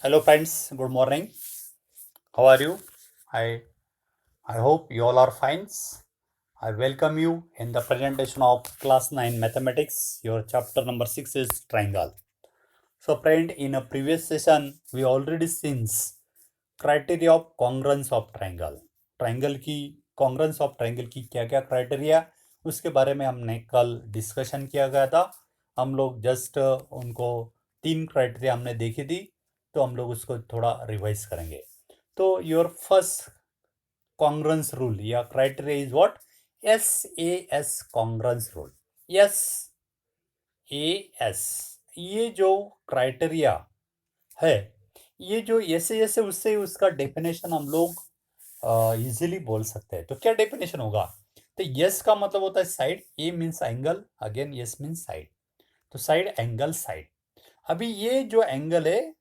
Hello friends, good morning. How are you? I I hope you all are fine. I welcome you in the presentation of class 9 mathematics. Your chapter number 6 is triangle. So friend, in a previous session we already seen criteria of congruence of triangle. Triangle की congruence of triangle की क्या क्या criteria उसके बारे में हमने कल discussion किया गया था. हम लोग जस्ट उनको 3 क्राइटेरिया हमने देखी थी, तो हम लोग उसको थोड़ा रिवाइज करेंगे. तो योर फर्स्ट कॉन्ग्रेंस रूल या criteria is what? SAS congruence rule. SAS ये जो क्राइटेरिया है, ये जो ऐसे उससे उसका डेफिनेशन हम लोग इजीली बोल सकते हैं. तो क्या डेफिनेशन होगा? तो यस का मतलब होता है side, A means angle, again S means side. तो साइड, एंगल, साइड. अभी ये जो एंगल है,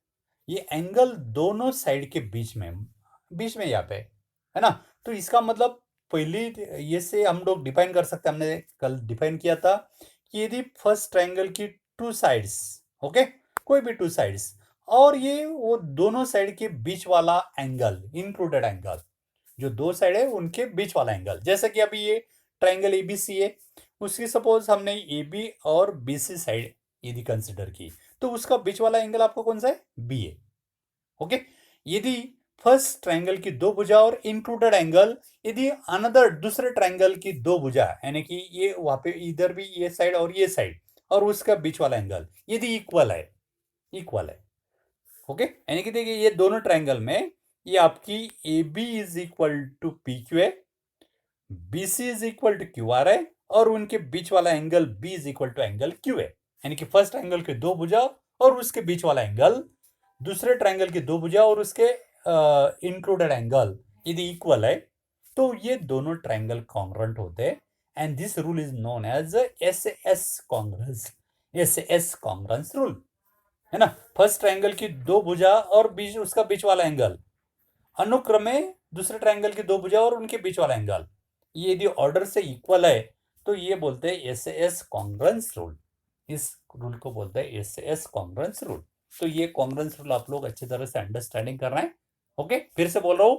ये एंगल दोनों साइड के बीच में यहाँ पे है ना. तो इसका मतलब पहली ये से हम लोग डिफाइन कर सकते हैं. हमने कल डिफाइन किया था कि यदि फर्स्ट ट्रायंगल की 2 साइड्स, ओके, कोई भी 2 साइड्स, और ये वो दोनों साइड के बीच वाला एंगल, इंक्लूडेड एंगल, जो 2 साइड है उनके बीच वाला एंगल. जैसे कि अभी ये ट्रायंगल एबीसी है, उसकी सपोज हमने एबी और बीसी साइड यदि कंसिडर की, तो उसका बीच वाला एंगल आपको कौन सा है? बी है. ओके. यदि फर्स्ट ट्रायंगल की 2 भुजा और इंक्लूडेड एंगल, यदि अनदर दूसरे ट्रायंगल की 2 भुजा, यानी कि ये वहां पे इधर भी ये साइड और ये साइड, और उसका बीच वाला एंगल यदि इक्वल है, ओके, यानी कि देखिए ये दोनों ट्रायंगल में ये आपकी A B is equal to P Q है, B C is equal to Q R है, और उनके बीच वाला angle B is equal to angle Q है. यानी कि फर्स्ट एंगल के 2 भुजा और उसके बीच वाला एंगल, दूसरे ट्रायंगल की 2 भुजा और उसके इंक्लूडेड एंगल यदि इक्वल है, तो ये दोनों ट्रायंगल कॉन्ग्रुएंट होते हैं. And this rule is known as SS congruence rule, है ना. फर्स्ट ट्रायंगल की 2 भुजा और बीच उसका बीच वाला एंगल अनुक्रमे दूसरे ट्रायंगल की 2 भुजा और उनके बीच वाला एंगल, ये यदि ऑर्डर से इक्वल है, तो ये बोलते हैं एसएस कॉन्ग्रुएंस रूल. इस रूल को बोलते हैं एसएस कॉन्ग्रुएंस रूल. तो ये कॉन्ग्रुएंस रूल आप लोग अच्छी तरह से अंडरस्टैंडिंग कर रहे हैं. ओके, फिर से बोल रहा हूं.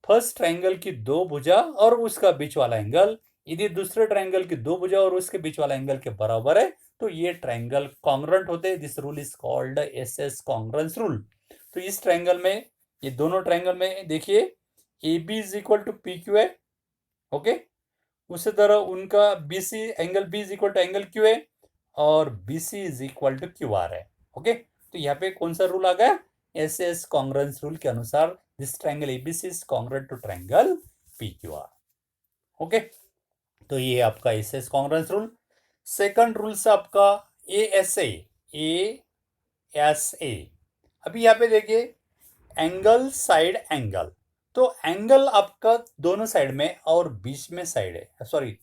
फर्स्ट ट्रायंगल की 2 भुजा और उसका बीच वाला एंगल यदि दूसरे ट्रायंगल की 2 भुजा और उसके बीच वाला एंगल के बराबर है, तो ये ट्रायंगल कॉन्ग्रुएंट होते हैं. This rule is called SS congruence rule. तो इस ट्रायंगल में, ये दोनों ट्रायंगल में देखिए A B is equal to P Q है, ओके. उसी तरह उनका B C, angle B is equal to angle Q है, और B C is equal to Q R है. ओके. तो यहाँ पे कौन सा रूल आ गया? एस कॉन्ग्रुएंस रूल के अनुसार this triangle ABC is congruent to triangle P Q R. Okay. तो ये आपका S congruence rule. Second rule से आपका ए एस ए. अभी यहाँ पे देखिए एंगल, साइड, एंगल. तो एंगल आपका दोनों साइड में और बीच में साइड है, सॉरी,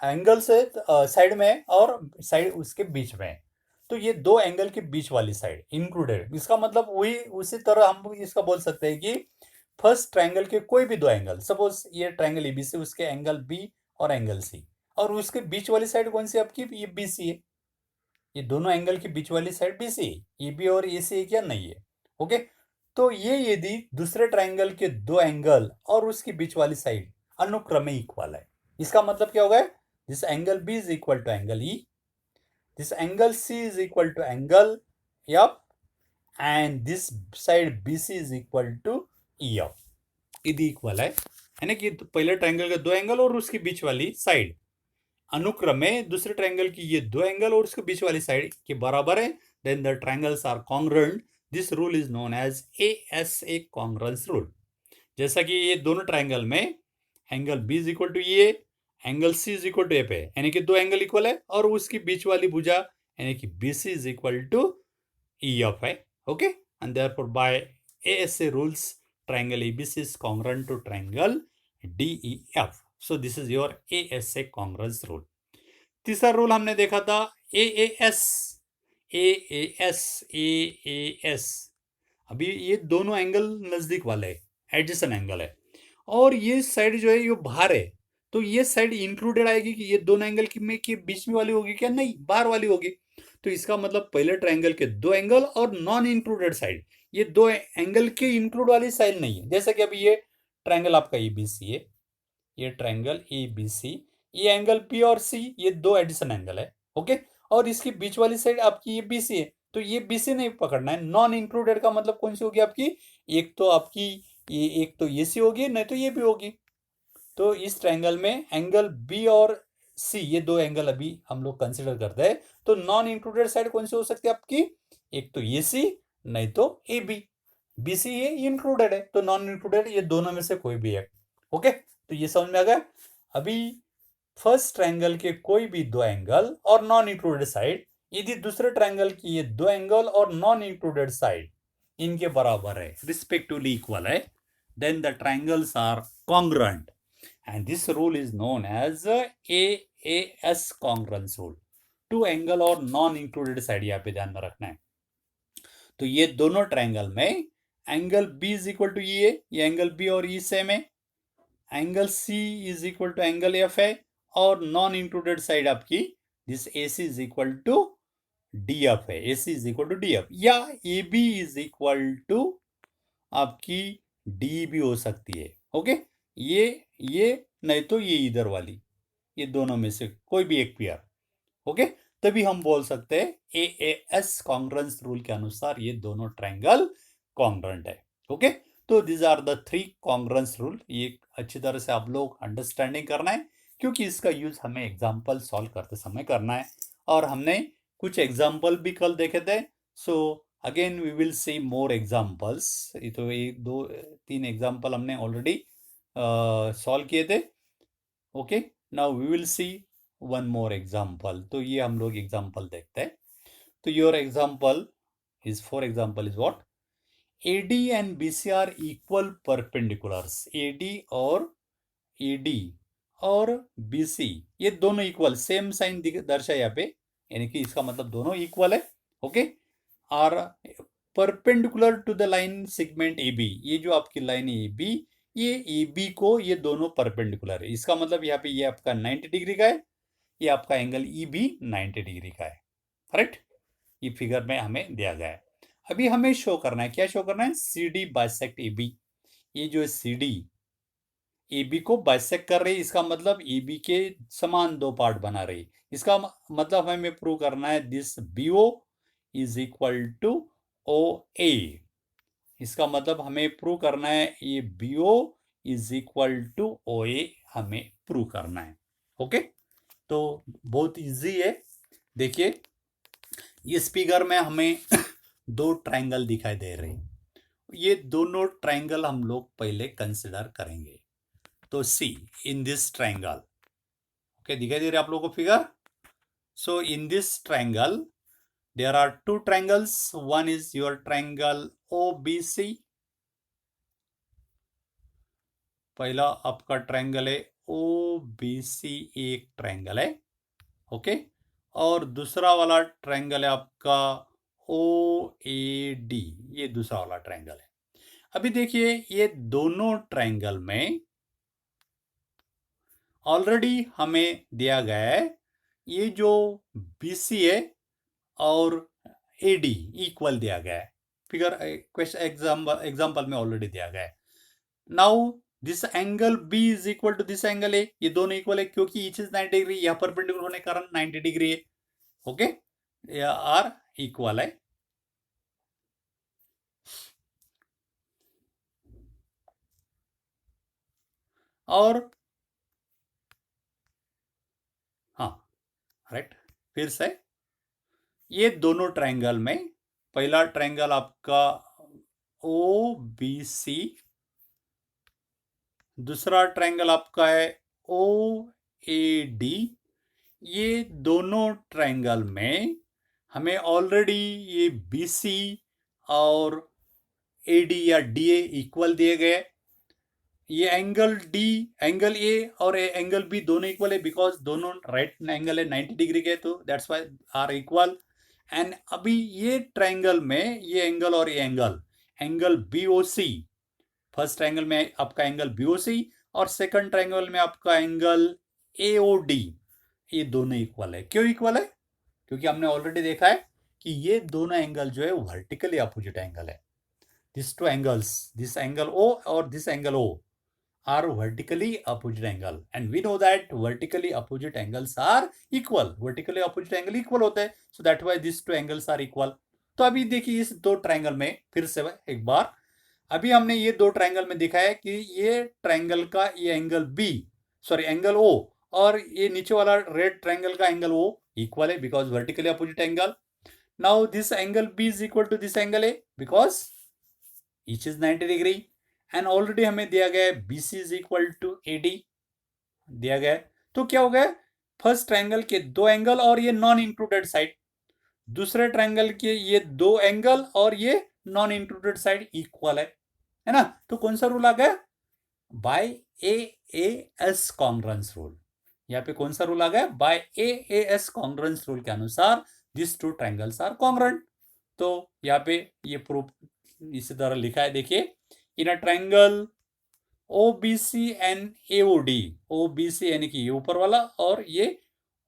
एंगल से साइड में और साइड उसके बीच में. तो ये 2 एंगल के बीच वाली साइड इंक्लूडेड. इसका मतलब वही उसी तरह हम इसका बोल सकते हैं कि फर्स्ट ट्रायंगल के कोई भी 2 एंगल, सपोज ये ट्रायंगल एबीसी, उसके एंगल बी और एंगल सी, और उसके बीच वाली साइड कौन सी आपकी? ये बीसी है. ये दोनों एंगल के बीच वाली साइड बीसी है. एबी और एसी है क्या? नहीं है. ओके. तो ये यदि दूसरे ट्रायंगल के 2 एंगल और उसके बीच वाली साइड अनुक्रमे इक्वल है, इसका मतलब क्या होगा? This angle B is equal to angle E, this angle C is equal to angle F, and this side BC is equal to E F. यदि इक्वल है, यानी कि पहले ट्रायंगल के 2 एंगल और उसके बीच वाली साइड अनुक्रमे दूसरे ट्रायंगल की ये 2 एंगल और उसके बीच वाली साइड के बराबर है, then the triangles are congruent. This rule is known as ASA congruence rule. जैसा कि ये दोनों ट्रायंगल में angle B is equal to A, angle C is equal to F है, यानी कि 2 एंगल इक्वल है, और उसकी बीच वाली भुजा यानी कि B C is equal to E F है. Okay. And therefore by ASA rules triangle ABC is congruent to triangle DEF. So this is your ASA congruence rule. तीसरा रूल हमने देखा था एएएस. अभी ये दोनों एंगल नजदीक वाले है, एडजेसेंट एंगल है, और ये साइड जो है ये बाहर है. तो ये साइड इंक्लूडेड आएगी कि ये दोनों एंगल की में के बीच में वाली होगी क्या? नहीं, बाहर वाली होगी. तो इसका मतलब पहले ट्रायंगल के दो एंगल और नॉन इंक्लूडेड साइड, ये दो एंगल के इंक्लूड वाली साइड नहीं है। जैसे कि अभी ये ट्रायंगल आपका एबीसी है, ये ट्रायंगल एबीसी, ये एंगल पी और सी, ये दो एडिशन एंगल है, ओके। और इसकी बीच वाली साइड आपकी ये बीसी है, तो ये बीसी नहीं पकड़ना है। नॉन इंक्लूडेड का मतलब कौन सी होगी आपकी, एक तो आपकी ये, एक तो ये सी होगी, नहीं तो ये भी होगी। तो इस ट्रायंगल में एंगल बी और सी, ये दो एंगल अभी हम लोग कंसिडर करते हैं। तो नॉन इंक्लूडेड साइड कौन सी हो सकती है आपकी, एक तो ये सी, नहीं तो ए बी। बी सी ये इंक्लूडेड है, तो नॉन इंक्लूडेड ये दोनों में से कोई भी है, ओके। तो ये समझ में आ गया। अभी फर्स्ट ट्रायंगल के कोई भी दो एंगल और नॉन इंक्लूडेड साइड, यदि दूसरे ट्रायंगल की ये दो एंगल और नॉन इंक्लूडेड साइड इनके बराबर है, रिस्पेक्टिवली इक्वल है, then the triangles are congruent, and this rule is known as AAS congruence rule। Two angle और नॉन इंक्लूडेड साइड यहाँ पे ध्यान में रखना है। तो ये दोनों ट्रायंगल में angle B is equal to ये एंगल B और E सेम है, angle C is equal to angle F है, और नॉन इंक्लूडेड साइड आपकी this AC is equal to DF है, AC is equal to DF, या AB is equal to आपकी D भी हो सकती है, ओके। ये नहीं तो ये इधर वाली, ये दोनों में से कोई भी एक पेयर, ओके। तभी हम बोल सकते हैं एएएस कॉन्ग्रुएंस रूल के अनुसार ये दोनों ट्रायंगल कॉन्ग्रुएंट है, ओके। तो this are the three congruence rule. ये अच्छी तरह से आप लोग अंडरस्टैंडिंग करना है, क्योंकि इसका यूज हमें एग्जाम्पल सॉल्व करते समय करना है, और हमने कुछ एग्जाम्पल भी कल देखे थे। So again we will see more examples. तो एक दो तीन एग्जाम्पल हमने ऑलरेडी सॉल्व किए थे, okay. Now we will see one more example. तो ये हम लोग एग्जाम्पल देखते हैं। तो your example is, for example is what, AD and BC are equal perpendiculars. AD और AD और BC ये दोनों इक्वल, सेम साइन दर्शाए यहाँ पे, यानी कि इसका मतलब दोनों इक्वल है, okay. Are perpendicular to the line segment AB, ये जो आपकी लाइन है AB, ये AB को ये दोनों परपेंडिकुलर है। इसका मतलब यहाँ पे ये आपका 90 डिग्री का है, ये आपका एंगल EB 90 डिग्री का है, करेक्ट। ये फिगर में हमें दिया गया है। अभी हमें शो करना है, क्या शो करना है, CD बाइसेक्ट AB। ये जो CD AB को बाइसेक्ट कर रही है, इसका मतलब AB के समान दो पार्ट बना रही। इसका मतलब हमें प्रूव करना है this BO is equal to OA। इसका मतलब हमें प्रूव करना है ये BO is equal to OA, हमें प्रूव करना है, ओके। तो बहुत इजी है। देखिए इस फिगर में हमें दो ट्रायंगल दिखाई दे रहे हैं। ये दोनों ट्रायंगल हम लोग पहले कंसिडर करेंगे। तो see in this triangle, okay, दिखाई दे रहे आप लोगों को figure. So in this triangle there are two triangles, one is your triangle OBC, पहला आपका ट्रायंगल है OBC, एक ट्रायंगल है, ओके। और दूसरा वाला ट्रायंगल है आपका OAD, ये दूसरा वाला ट्रायंगल है। अभी देखिए ये दोनों ट्रायंगल में ऑलरेडी हमें दिया गया है, ये जो BC है और AD इक्वल दिया गया है, फिगर क्वेश्चन एग्जाम्पल में ऑलरेडी दिया गया है। Now this angle B is equal to this angle A, ये दोनों इक्वल है क्योंकि ईच इज 90 डिग्री, यहाँ परपेंडिकुलर होने के कारण 90 डिग्री है, ओके। आर इक्वल है। और हाँ राइट, फिर से ये दोनों ट्रायंगल में पहला ट्रायंगल आपका OBC, दूसरा ट्रायंगल आपका है OAD। ये दोनों ट्रायंगल में हमें ऑलरेडी ये BC और AD या DA इक्वल दिए गए। ये एंगल D, एंगल A और एंगल B दोनों इक्वल है, बिकॉज दोनों राइट एंगल है 90 डिग्री के, तो that's why are equal. And अभी ये ट्रायंगल में ये एंगल और ये एंगल BOC, फर्स्ट ट्रायंगल में आपका एंगल BOC और सेकंड ट्रायंगल में आपका एंगल AOD, ये दोनों इक्वल है। क्यों इक्वल है, क्योंकि हमने ऑलरेडी देखा है कि ये दोनों एंगल जो है वर्टिकली अपोजिट एंगल है. This two angles, this angle O और this angle O are vertically opposite angle, and we know that vertically opposite angles are equal. Vertically opposite angle equal होते हैं, so that why these two angles are equal. तो अभी देखिए इस दो triangle में फिर से एक बार, अभी हमने ये दो ट्रायंगल में दिखा है कि ये ट्रायंगल का ये angle B, sorry angle O, और ये नीचे वाला रेड ट्रायंगल का एंगल O इक्वल है because vertically opposite angle. Now this angle B is equal to this angle A because each is 90 degree. And already हमें दिया गया है BC is equal to AD दिया गया है. तो क्या हो गया, फर्स्ट ट्रायंगल के दो एंगल और ये नॉन इंक्लूडेड साइड, दूसरे ट्रायंगल के ये दो एंगल और ये नॉन इंक्लूडेड साइड इक्वल है ना. तो कौन सा रूल आ गया, बाय AAS कॉन्ग्रुएंस रूल. यहाँ पे कौन सा रूल आ गया, बाय AAS कॉन्ग्रुएंस रूल के अनुसार this two triangles are congruent. तो यहाँ पे ये प्रूफ इसी तरह लिखा है, देखिए, in a triangle OBC and AOD, OBC यानी कि ये ऊपर वाला और ये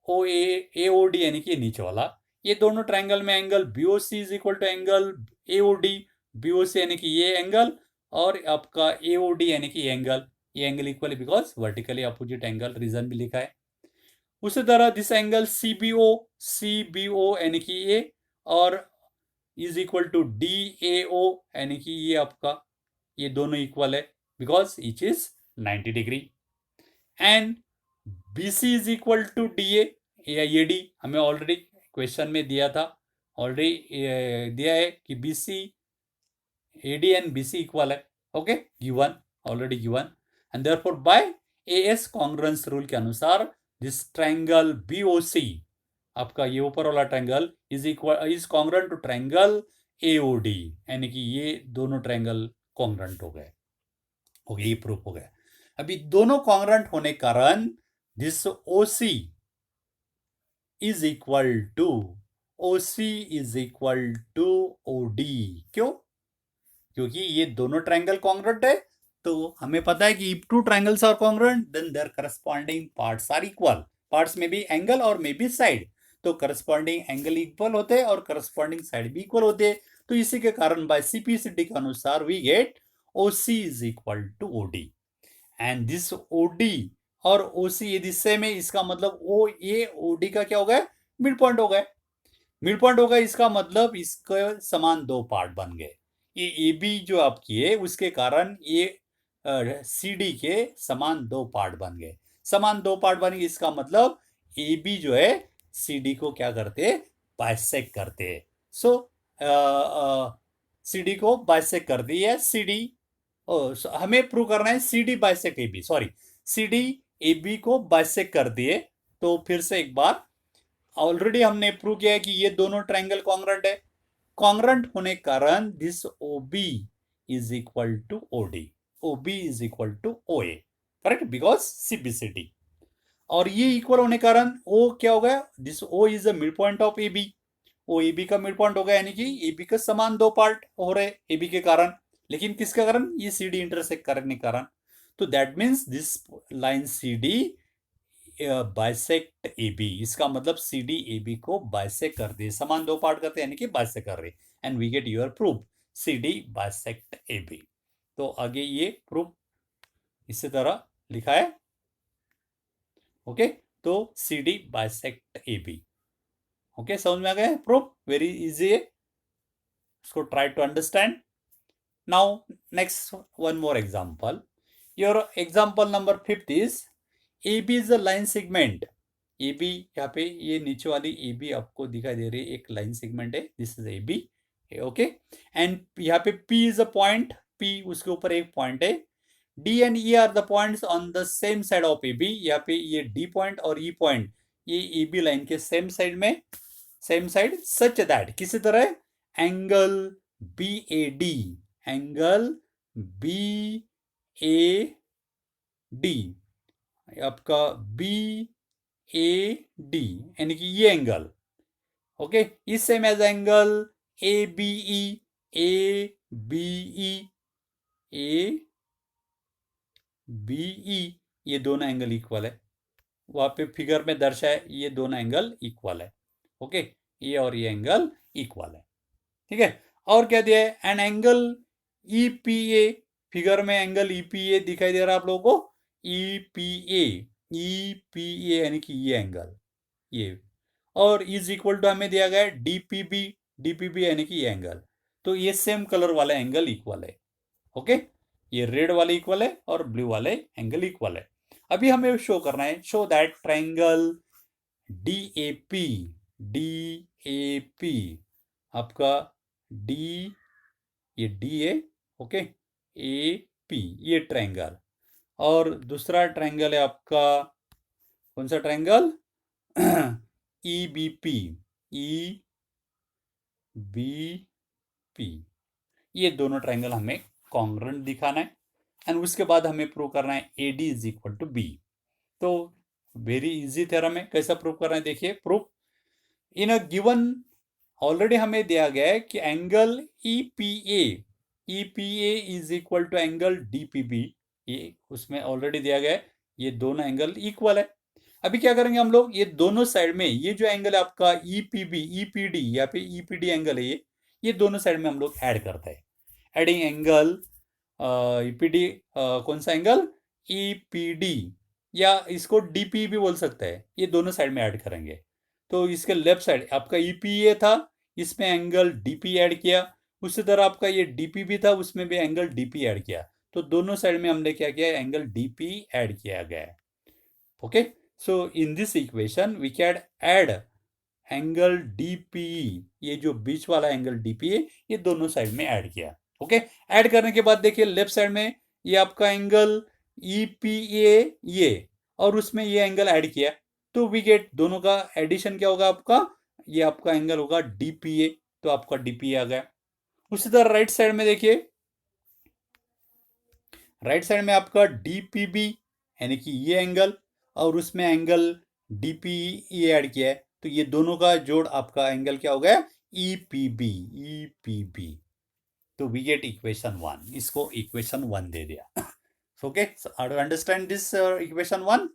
AOD यानी कि नीचे वाला, ये दोनों ट्रायंगल में angle BOC is equal to angle AOD. BOC यानी कि ये एंगल और आपका AOD यानी कि ये एंगल इक्वल है because vertically opposite angle, reason भी लिखा है. उसी तरह दिस एंगल CBO यानी कि ये और इज इक्वल टू DAO यानी कि ये आपका, ये दोनों इक्वल है because each is 90 degree. And BC is equal to DA या AD, हमें ऑलरेडी क्वेश्चन में दिया था, ऑलरेडी दिया है कि BC AD and BC equal है. Okay, given, already given. And therefore by AS congruence rule के अनुसार दिस ट्रायंगल BOC, आपका ये ऊपर वाला triangle is congruent to triangle AOD, यानी कि ये दोनों ट्रायंगल कॉन्ग्रुएंट हो गए. ये प्रूफ हो गया. अभी दोनों कॉन्ग्रुएंट होने के कारण this OC is equal to OD. क्यों, क्योंकि ये दोनों ट्रायंगल कॉन्ग्रुएंट है. तो हमें पता है कि if two triangles are congruent then their corresponding parts are equal. Parts में भी एंगल और में भी साइड, तो करस्पॉन्डिंग एंगल इक्वल होते हैं और करस्पॉन्डिंग साइड भी इक्वल होते हैं. तो इसी के कारण बाय CPCD के अनुसार we get OC is equal to OD. And this OD और OC यदि सेम है, इसका मतलब ये OD का क्या हो गया, मिड पॉइंट हो गया. मिड पॉइंट होगा, इसका मतलब इसके समान दो पार्ट बन गए. ये AB जो आपकी है उसके कारण ये CD के समान दो पार्ट बन गए. समान दो पार्ट बन गए, इसका मतलब AB जो है CD को क्या करते हैं, बाइसेक्ट करते हैं. सो CD को बाइसेक्ट कर दी है. CD हमें प्रूव करना है CD bisect AB, sorry, CD AB को बाइसेक्ट कर दिए. तो फिर से एक बार, ऑलरेडी हमने प्रूव किया है कि ये दोनों ट्रायंगल कॉन्ग्रुएंट है. कॉन्ग्रुएंट होने के कारण this OB is equal to OD, OB is equal to OA, correct, because CBCD. और ये इक्वल होने के कारण O क्या हो गया, this O is the mid point of AB. O AB का मिड पॉइंट हो गया, यानी कि AB के समान दो पार्ट हो रहे AB के कारण. लेकिन किसके कारण, ये CD इंटरसेक्ट करने के कारण. तो that means this line CD bisect AB, इसका मतलब CD AB को बाइसेक्ट कर दे, समान दो पार्ट करते यानी कि बाइसेक्ट कर रहे. And we get your proof CD bisect AB. तो आगे ये प्रूफ इसी तरह लिखा है. ओके, तो CD बाइसेक्ट AB. ओके, समझ में आ गया प्रूफ, वेरी इजी है, इसको try to understand. Now next one more example. Your example number 5 is AB is a line segment. AB, यहाँ पे ये नीचे वाली AB आपको दिखाई दे रही है, एक लाइन सेगमेंट है, this is AB. Okay, and यहाँ पे P is a point, P उसके ऊपर एक पॉइंट है. D and E are the points on the same side of AB. यहाँ पे ये D पॉइंट और E पॉइंट ये AB लाइन के सेम साइड में, सेम साइड सच दैट, किसी तरह एंगल BAD, एंगल BAD आपका BAD यानी कि ये एंगल, ओके, इस सेम एज एंगल ABE, ये दोनों एंगल इक्वल है. वहां पे फिगर में दर्शाए ये दोनों एंगल इक्वल है. ओके, ये और ये एंगल इक्वल है, ठीक है। और क्या दिया है, एन एंगल ईपीए, फिगर में एंगल ईपीए दिखाई दे रहा है आप लोगों को, ईपीए, ईपीए यानी कि ये एंगल, ये, और इज इक्वल टू हमें दिया गया है डीपीबी, डीपीबी यानी कि ये एंगल। तो ये सेम कलर वाला एंगल इक्वल है, ओके, ये रेड वाले इक्वल है और ब्लू वाले एंगल इक्वल है। अभी हमें शो करना है, show that triangle DAP, DAP आपका डी, ये डी है, ओके, ए पी, ये ट्रायंगल, और दूसरा ट्रायंगल है आपका कौन सा triangle, E B P, E B P, ये दोनों ट्रायंगल हमें कॉन्ग्रुएंट दिखाना है, एंड उसके बाद हमें प्रूव करना है A D is equal to B. तो वेरी इजी थ्योरम है, कैसा प्रूव करना है देखिए, proof in a given, already हमें दिया गया है कि angle EPA, EPA is equal to angle DPB, ये उसमें ऑलरेडी दिया गया है, ये दोनों एंगल इक्वल है। अभी क्या करेंगे हम लोग, ये दोनों साइड में ये जो एंगल है आपका ईपीबी, ईपीडी, यहाँ पे ईपीडी एंगल है, ये दोनों साइड में हम लोग ऐड करते हैं, एडिंग एंगल ईपीडी, कौन सा एंगल, ईपीडी, या इसको डीपी भी बोल सकते हैं, ये दोनों साइड में ऐड करेंगे। तो इसके लेफ्ट साइड आपका ईपीए था, इसमें एंगल डीपी ऐड किया, उसी तरह आपका ये डीपी भी था, उसमें भी एंगल डीपी ऐड किया, तो दोनों साइड में हमने क्या किया, एंगल डीपी ऐड किया गया है, okay. So in this equation we can add angle DPE, ये जो बीच वाला एंगल डीपीए, ये दोनों साइड में ऐड किया, ओके। ऐड करने के बाद देखिए लेफ्ट साइड में ये आपका एंगल ईपीए, ये, और उसमें ये एंगल ऐड किया, तो वी गेट दोनों का एडिशन क्या होगा आपका, ये आपका एंगल होगा डीपीए, तो आपका डीपीए आ गया। उसी तरह राइट साइड में देखिए, राइट साइड में आपका डीपीबी यानी कि ये एंगल, और उसमें एंगल डीपीई ऐड किया है, तो ये दोनों का जोड़ आपका एंगल क्या हो गया, ईपीबी, ईपीबी। तो वी गेट इक्वेशन 1, इसको इक्वेशन 1 दे दिया, okay. How to understand this equation 1,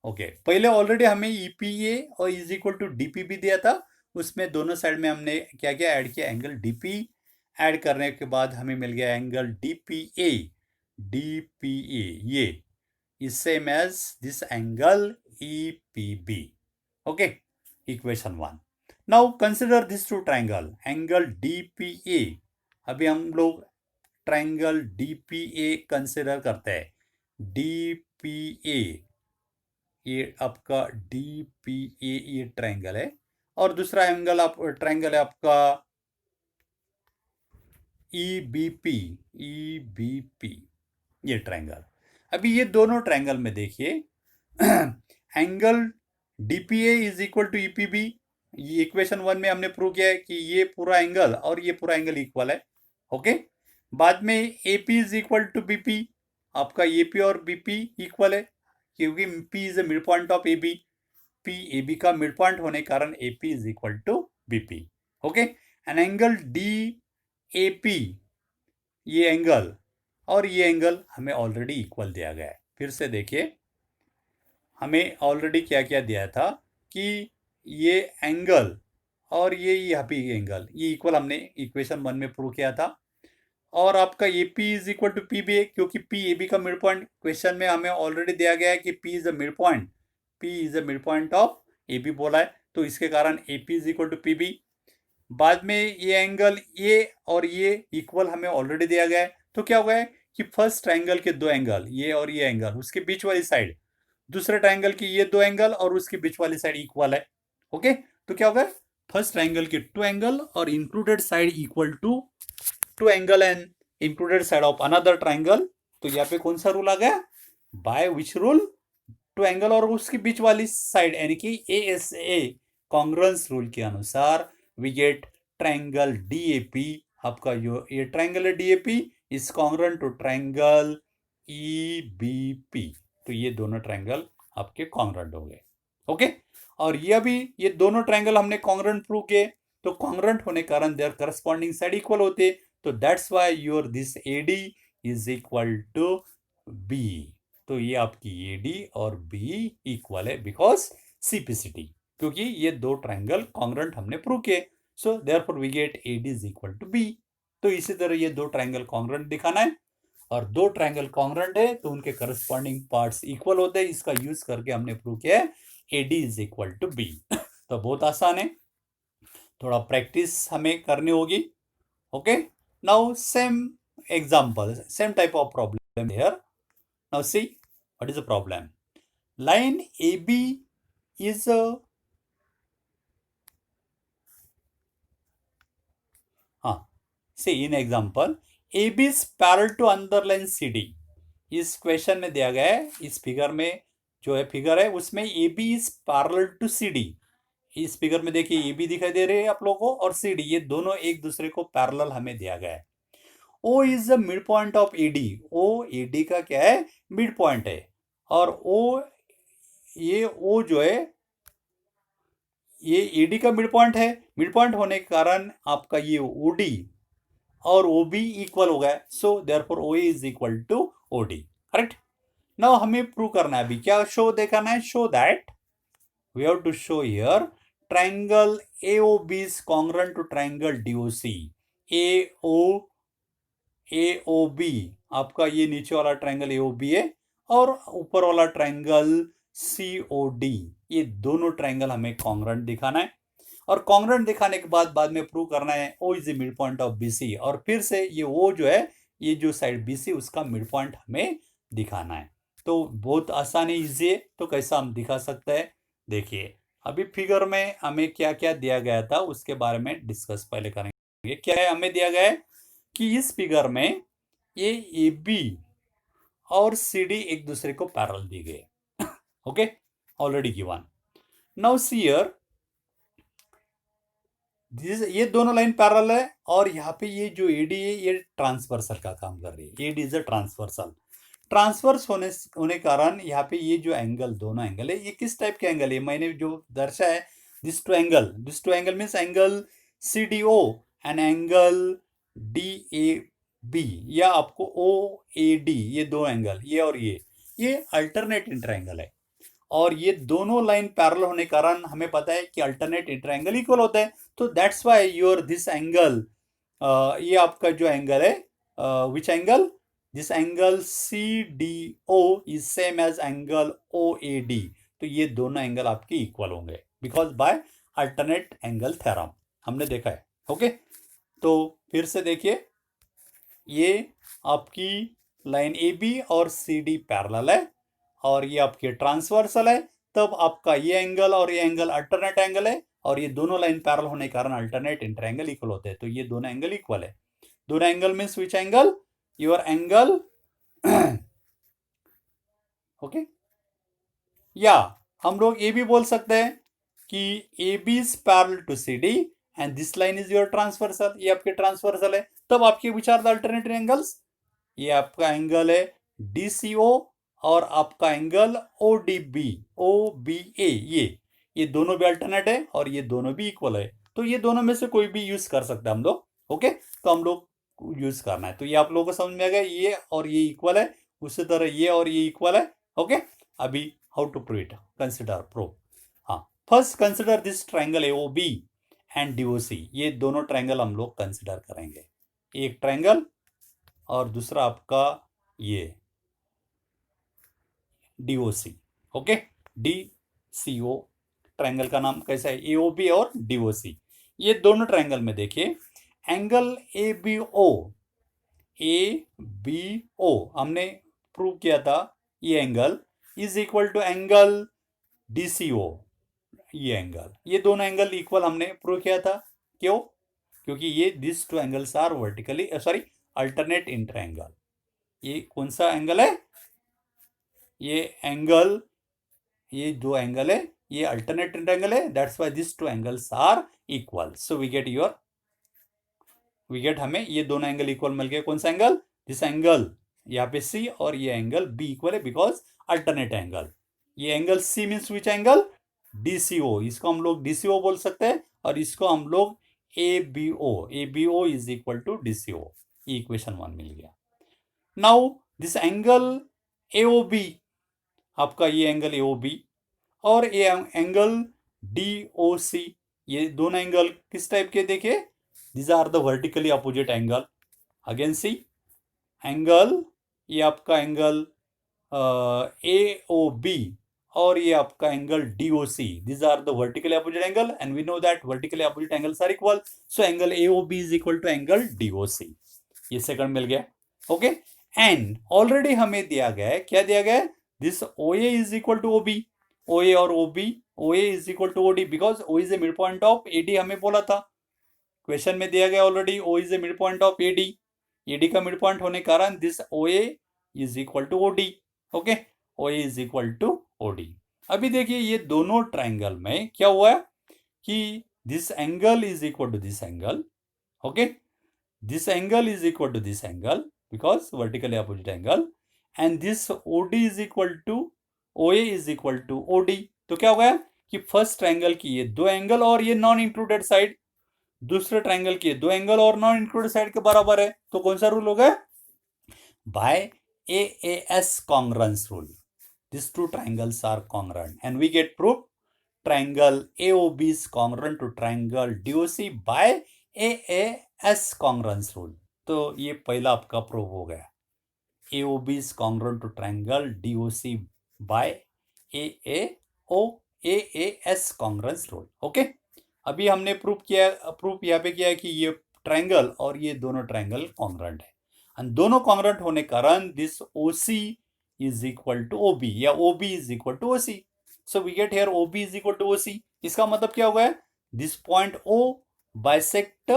okay. पहले ऑलरेडी हमें ईपीए और इज इक्वल टू डीपीबी दिया था, उसमें दोनों साइड में हमने क्या किया, ऐड किया एंगल डीपी, ऐड करने के बाद हमें मिल गया एंगल डीपीए, डीपीए ये is same as this angle EPB. Okay, equation 1. Now consider this two triangle, angle DPA. अभी हम लोग ट्रायंगल DPA कंसिडर करते हैं, DPA, ये आपका DPA ये ट्रायंगल है, और दूसरा एंगल आप ट्रायंगल है आपका EBP, EBP ये ट्रायंगल। अभी ये दोनों ट्रायंगल में देखिए, angle DPA is equal to EPB, ये इक्वेशन 1 में हमने प्रूव किया है कि ये पूरा एंगल और ये पूरा एंगल इक्वल है, ओके। बाद में AP is equal to BP, आपका एपी और बीपी इक्वल है, क्योंकि P is a mid point of AB, P AB का मिड पॉइंट होने के कारण AP is equal to BP, okay. And angle D AP, ये एंगल और ये एंगल हमें ऑलरेडी इक्वल दिया गया है। फिर से देखिए, हमें ऑलरेडी क्या क्या दिया था कि ये एंगल और ये यहाँ पे एंगल, ये इक्वल हमने इक्वेशन 1 में प्रूव किया था, और आपका A P is equal to P B, क्योंकि पी ए बी का मिड पॉइंट क्वेश्चन में हमें ऑलरेडी दिया गया है कि P is a mid point, P is a mid point of A B बोला है, तो इसके कारण A P is equal to P B. बाद में ये एंगल ये और ये इक्वल हमें ऑलरेडी दिया गया है, तो क्या हो गया कि फर्स्ट ट्रायंगल के दो एंगल, ये और ये एंगल, उसके बीच वाली साइड, दूसरे ट्रायंगल की ये दो एंगल और उसके बीच वाली साइड इक्वल है, ओके। तो क्या होगा, फर्स्ट ट्रायंगल के टू एंगल और included side equal to two angle and included side of another triangle. तो यहाँ पे कौन सा रूल आ गया, by which rule, two angle और उसके बीच वाली साइड यानी कि ASA कॉन्ग्रुएंस रूल के अनुसार वी गेट ट्रायंगल DAP, आपका जो ये ट्रायंगल है DAP is congruent to triangle EBP, तो ये दोनों ट्रायंगल आपके कॉन्ग्रुएंट हो गए, ओके। और ये भी ये दोनों ट्रायंगल हमने कॉन्ग्रुएंट प्रूव किए, तो कॉन्ग्रुएंट होने कारण देयर करस्पॉन्डिंग साइड इक्वल होते, तो that's why your this AD is equal to B, तो ये आपकी AD और B इक्वल है बिकॉज CPCT। क्योंकि ये दो ट्रायंगल कॉन्ग्रुएंट हमने प्रूव किए, so therefore we get AD is equal to B। तो इसी तरह ये दो ट्रायंगल कॉन्ग्रुएंट दिखाना है, और दो ट्रायंगल कॉन्ग्रुएंट है तो उनके करस्पॉन्डिंग पार्ट्स इक्वल होते हैं। इसका यूज करके हमने प्रूव किया है AD is equal to B। तो बहुत आसान है, थोड़ा प्रैक्टिस हमें करनी होगी। Okay, now same example, same type of problem here. Now see what is the problem. Line AB is see in example AB is parallel to another line CD। इस question में दिया गया है, इस फिगर में जो है फिगर है उसमें AB is parallel to CD। इस फिगर में देखिए AB दिखाई दे रहे हैं आप लोगों को, और CD ये दोनों एक दूसरे को पैरेलल हमें दिया गया है। O is the mid point of AD। O AD का क्या है, मिड पॉइंट है, और ये O जो है ये AD का मिड पॉइंट है। मिड पॉइंट होने के कारण आपका ये OD और OB इक्वल हो गया, so therefore OA is equal to OD। Correct. Now हमें प्रूव करना है, अभी क्या शो देखना है, show that we have to show here triangle AOB is congruent to triangle DOC। AOB आपका ये नीचे वाला ट्रायंगल AOB है, और ऊपर वाला ट्रायंगल COD, ये दोनों ट्रायंगल हमें कॉन्ग्रुएंट दिखाना है। और कॉन्ग्रुएंट दिखाने के बाद में प्रूव करना है O is the mid point of BC, और फिर से ये O जो है ये जो साइड BC उसका मिड पॉइंट हमें दिखाना है। तो बहुत आसान है, इजी है। तो कैसा हम दिखा सकते हैं, देखिए अभी फिगर में हमें क्या क्या दिया गया था उसके बारे में डिस्कस पहले करेंगे। क्या है, हमें दिया गया है कि इस फिगर में ये AB और CD एक दूसरे को पैरेलल दिए गए। Okay, already given. Now see here ये दोनों लाइन पैरेलल है, और यहाँ पे ये जो AD है ये ट्रांसवर्सल का काम कर रही है। AD is a transversal, transverse होने कारण यहाँ पे ये जो एंगल, दोनों एंगल है, ये किस टाइप के एंगल है, मैंने जो दर्शाया है this two angle means angle CDO and angle DAB, या आपको OAD, ये दो एंगल, ये और ये अल्टरनेट इंटरएंगल है। और ये दोनों लाइन पैरेलल होने कारण हमें पता है कि अल्टरनेट इंटरएंगल इक्वल होता है। तो that's why your this angle, ये आपका जो एंगल है, which angle, this angle CDO is same as angle OAD। तो ये दोनों एंगल आपके इक्वल होंगे because by alternate angle theorem हमने देखा है। ओके, तो फिर से देखिए ये आपकी लाइन AB और CD पैरेलल है, और ये आपके ट्रांसवर्सल है, तब आपका ये एंगल और ये एंगल अल्टरनेट एंगल है, और ये दोनों लाइन पैरेलल होने के कारण अल्टरनेट इंटरएंगल इक्वल होते हैं। तो ये दोनों एंगल इक्वल है। दोनों angle means which angle, your angle okay, या हम लोग ये भी बोल सकते हैं कि AB is parallel to CD and this line is your transversal, ये आपके ट्रांसवर्सल है। तब आपके which are the alternate angles, ये आपका एंगल है DCO और आपका एंगल OBA, ये दोनों भी अल्टरनेट है और ये दोनों भी इक्वल है। तो ये दोनों में से कोई भी यूज कर सकते हैं हम लोग। ओके, तो हम लोग यूज करना है। तो ये आप लोगों को समझ में आ गया, ये और ये इक्वल है, उसी तरह ये और ये इक्वल है। ओके, अभी how to prove it, consider prove. हाँ, first consider this triangle AOB and DOC, ये दोनों ट्रायंगल हम लोग कंसिडर करेंगे। एक ट्रायंगल और दूसरा आपका ये DOC। ओके, DCO ट्रायंगल का नाम कैसा है, AOB और DOC। ये दोनों ट्रायंगल में देखिए एंगल ABO हमने प्रूव किया था, ये angle is equal to angle DCO, ये एंगल, ये दोनों एंगल इक्वल हमने प्रूव किया था। क्यों, क्योंकि ये this two angles are vertically sorry alternate inter angle. ये कौन सा एंगल है, ये एंगल, ये दो एंगल है, ये अल्टरनेट इंटरएंगल है, that's why this two angles are equal. So we get हमें ये दोनों एंगल इक्वल मिल गए। कौन सा एंगल, दिस एंगल यहाँ पे C और ये एंगल B इक्वल है बिकॉज अल्टरनेट एंगल। ये angle C means which angle, DCO, इसको हम लोग DCO बोल सकते हैं, और इसको हम लोग ABO is equal to DCO। ये इक्वेशन 1 मिल गया। नाउ दिस एंगल AOB, आपका ये एंगल AOB और ये एंगल DOC, ये दोनों एंगल किस टाइप के देखिए, these are the vertically opposite angle. Again see angle, ये आपका एंगल AOB और ये आपका angle DOC, these are the vertically opposite angle and we know that vertically opposite angles are equal, so angle AOB is equal to angle DOC. ये second मिल गया. Okay, and already हमें दिया गया है, क्या दिया गया है, this OA is equal to OB, OA और OB, OA is equal to OD because O is a mid point of AD, हमें बोला था क्वेश्चन में दिया गया already, O is a mid point of AD, AD का mid point होने के कारण this OA is equal to OD. Okay, OA is equal to OD. अभी देखिए ये दोनों ट्राइंगल में क्या हुआ है कि this angle is equal to this angle. Okay, this angle is equal to this angle because vertically opposite angle, and this OD is equal to OA is equal to OD. तो क्या हो गया कि फर्स्ट ट्रायंगल की ये दो angle और ये नॉन इंक्लूडेड साइड, दूसरे ट्रायंगल की दो एंगल और नॉन इंक्लूडेड साइड के बराबर है. तो कौन सा रूल होगा, bye AAS congruence rule. These two triangles are congruent and we get proof triangle AOB is congruent to triangle DOC by AAS congruence rule. तो ये पहला आपका प्रूफ हो गया, AOB is congruent to triangle DOC by AAS congruence rule. Okay, अभी हमने proof यहाँ पे किया है कि ये ट्रायंगल और ये दोनों ट्रायंगल कॉन्ग्रेंट है, और दोनों कॉन्ग्रेंट होने कारण this OC is equal to OB या OB is equal to OC. So we get here OB is equal to OC. इसका मतलब क्या होगा, this point O bisect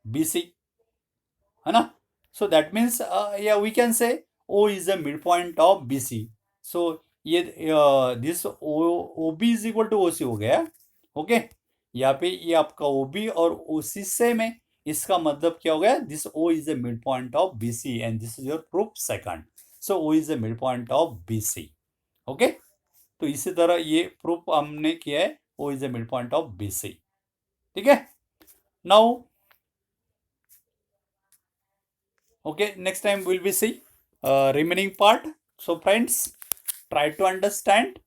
BC, है ना. सो दैट मीन्स या we can say O is a mid point of BC. सो ये this OB is equal to OC हो गया. ओके, यहाँ पे ये आपका OB और OC सेम है, इसका मतलब क्या हो गया, this O is a mid point of BC and this is your proof second. So O is a mid point of BC. Okay, तो इसी तरह ये प्रूफ हमने किया है, O is a mid point of BC. ठीक है, now okay, next time we'll be see remaining part. So friends, try to understand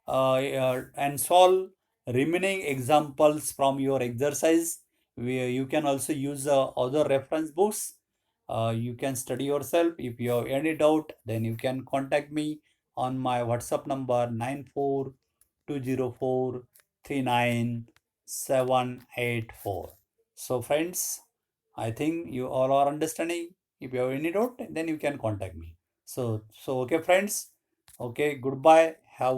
and solve remaining examples from your exercise. You can also use other reference books. You can study yourself. If you have any doubt, then you can contact me on my WhatsApp number 9420439784. So friends, I think you all are understanding. If you have any doubt, then you can contact me. So okay friends, okay, goodbye, have